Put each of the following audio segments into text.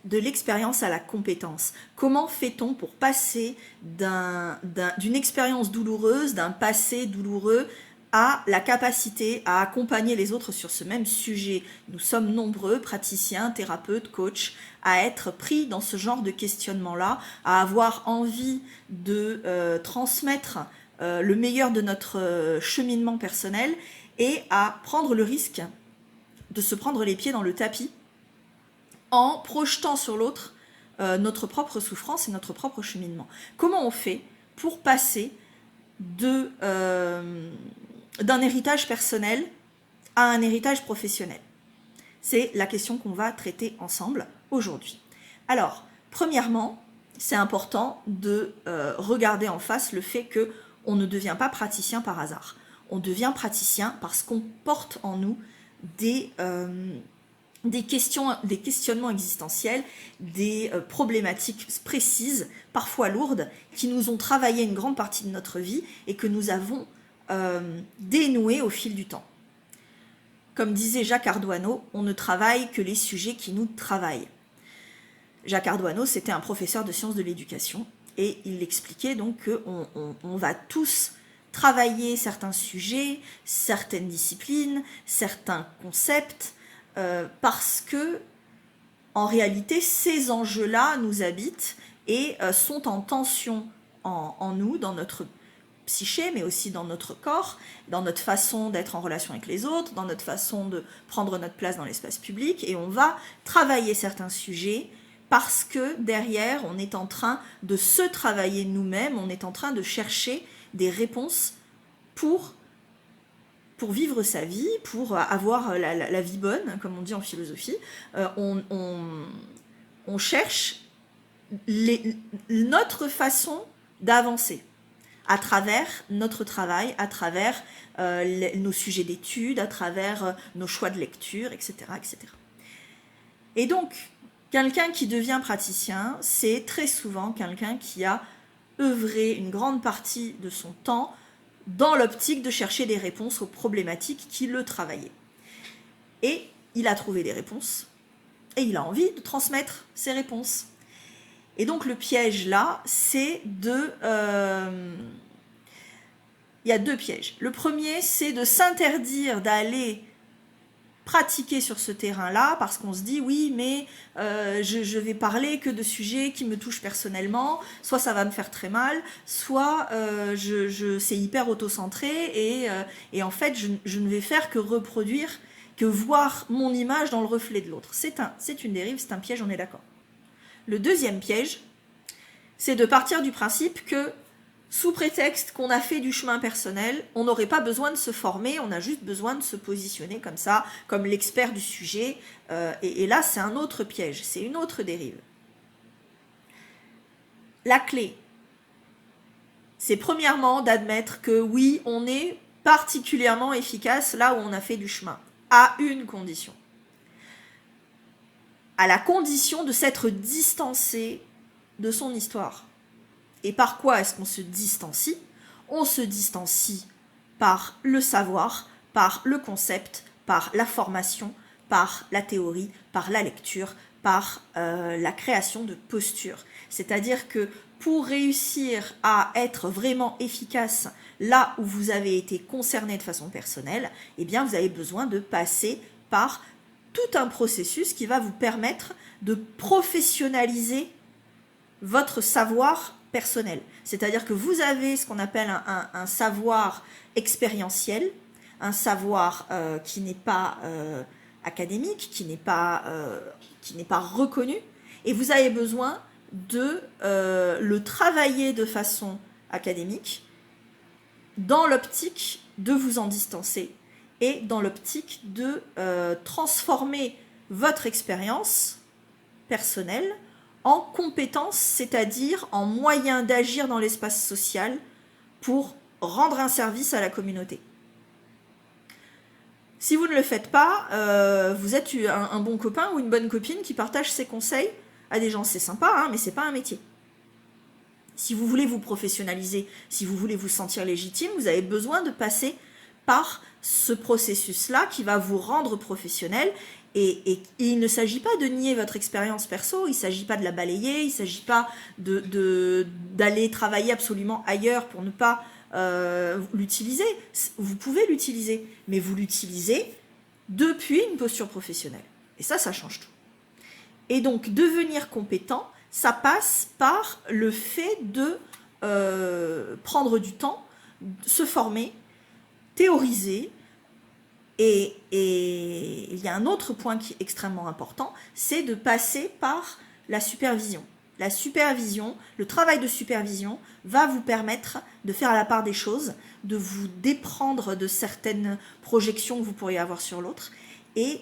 de l'expérience à la compétence. Comment fait-on pour passer d'une expérience douloureuse, d'un passé douloureux, à la capacité à accompagner les autres sur ce même sujet? Nous sommes nombreux, praticiens, thérapeutes, coachs, à être pris dans ce genre de questionnement-là, à avoir envie de transmettre le meilleur de notre cheminement personnel et à prendre le risque de se prendre les pieds dans le tapis en projetant sur l'autre notre propre souffrance et notre propre cheminement. Comment on fait pour passer d'un héritage personnel à un héritage professionnel? C'est la question qu'on va traiter ensemble aujourd'hui. Alors, premièrement, c'est important de regarder en face le fait qu'on ne devient pas praticien par hasard. On devient praticien parce qu'on porte en nous des questionnements existentiels, des problématiques précises, parfois lourdes, qui nous ont travaillé une grande partie de notre vie et que nous avons dénouées au fil du temps. Comme disait Jacques Ardoineau, on ne travaille que les sujets qui nous travaillent. Jacques Ardoineau, c'était un professeur de sciences de l'éducation et il expliquait donc qu'on va tous travailler certains sujets, certaines disciplines, certains concepts, parce que en réalité ces enjeux-là nous habitent et sont en tension en nous, dans notre psyché, mais aussi dans notre corps, dans notre façon d'être en relation avec les autres, dans notre façon de prendre notre place dans l'espace public, et on va travailler certains sujets parce que derrière on est en train de se travailler nous-mêmes, on est en train de chercher des réponses pour vivre sa vie, pour avoir la vie bonne, comme on dit en philosophie. On cherche notre façon d'avancer à travers notre travail, à travers nos sujets d'études, à travers nos choix de lecture, etc., etc. Et donc, quelqu'un qui devient praticien, c'est très souvent quelqu'un qui a œuvré une grande partie de son temps dans l'optique de chercher des réponses aux problématiques qui le travaillaient. Et il a trouvé des réponses, et il a envie de transmettre ces réponses. Et donc le piège là, c'est il y a deux pièges. Le premier, c'est de s'interdire d'aller pratiquer sur ce terrain-là, parce qu'on se dit, oui, mais je vais parler que de sujets qui me touchent personnellement, soit ça va me faire très mal, soit c'est hyper auto-centré, et en fait, je ne vais faire que reproduire, que voir mon image dans le reflet de l'autre. C'est une dérive, c'est un piège, on est d'accord. Le deuxième piège, c'est de partir du principe que, sous prétexte qu'on a fait du chemin personnel, on n'aurait pas besoin de se former, on a juste besoin de se positionner comme ça, comme l'expert du sujet. Et là, c'est un autre piège, c'est une autre dérive. La clé, c'est premièrement d'admettre que oui, on est particulièrement efficace là où on a fait du chemin, à une condition. À la condition de s'être distancé de son histoire. Et par quoi est-ce qu'on se distancie? On se distancie par le savoir, par le concept, par la formation, par la théorie, par la lecture, par la création de postures. C'est-à-dire que pour réussir à être vraiment efficace là où vous avez été concerné de façon personnelle, eh bien vous avez besoin de passer par tout un processus qui va vous permettre de professionnaliser votre savoir personnel. C'est-à-dire que vous avez ce qu'on appelle un savoir expérientiel, un savoir qui n'est pas académique, qui n'est pas reconnu, et vous avez besoin de le travailler de façon académique dans l'optique de vous en distancer et dans l'optique de transformer votre expérience personnelle en compétence, c'est-à-dire en moyen d'agir dans l'espace social pour rendre un service à la communauté. Si vous ne le faites pas, vous êtes un bon copain ou une bonne copine qui partage ses conseils à des gens. C'est sympa, hein, mais c'est pas un métier. Si vous voulez vous professionnaliser, si vous voulez vous sentir légitime, vous avez besoin de passer par ce processus-là qui va vous rendre professionnel Et il ne s'agit pas de nier votre expérience perso, il ne s'agit pas de la balayer, il ne s'agit pas d'aller travailler absolument ailleurs pour ne pas l'utiliser. Vous pouvez l'utiliser, mais vous l'utilisez depuis une posture professionnelle. Et ça change tout. Et donc, devenir compétent, ça passe par le fait de prendre du temps, se former, théoriser. Et il y a un autre point qui est extrêmement important, c'est de passer par la supervision. La supervision, le travail de supervision va vous permettre de faire la part des choses, de vous déprendre de certaines projections que vous pourriez avoir sur l'autre. Et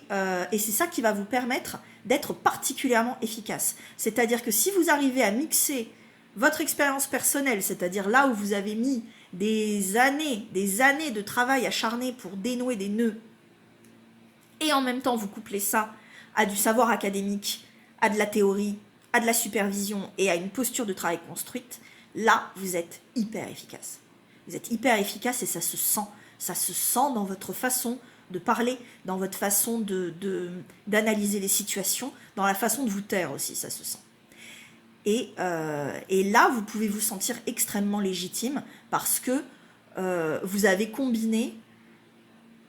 c'est ça qui va vous permettre d'être particulièrement efficace. C'est-à-dire que si vous arrivez à mixer votre expérience personnelle, c'est-à-dire là où vous avez mis des années de travail acharné pour dénouer des nœuds, et en même temps vous couplez ça à du savoir académique, à de la théorie, à de la supervision et à une posture de travail construite, là vous êtes hyper efficace. Vous êtes hyper efficace et ça se sent dans votre façon de parler, dans votre façon d'analyser les situations, dans la façon de vous taire aussi, ça se sent. Et là, vous pouvez vous sentir extrêmement légitime parce que vous avez combiné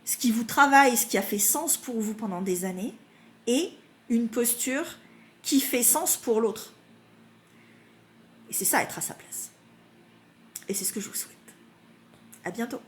ce qui vous travaille, ce qui a fait sens pour vous pendant des années, et une posture qui fait sens pour l'autre. Et c'est ça, être à sa place. Et c'est ce que je vous souhaite. À bientôt.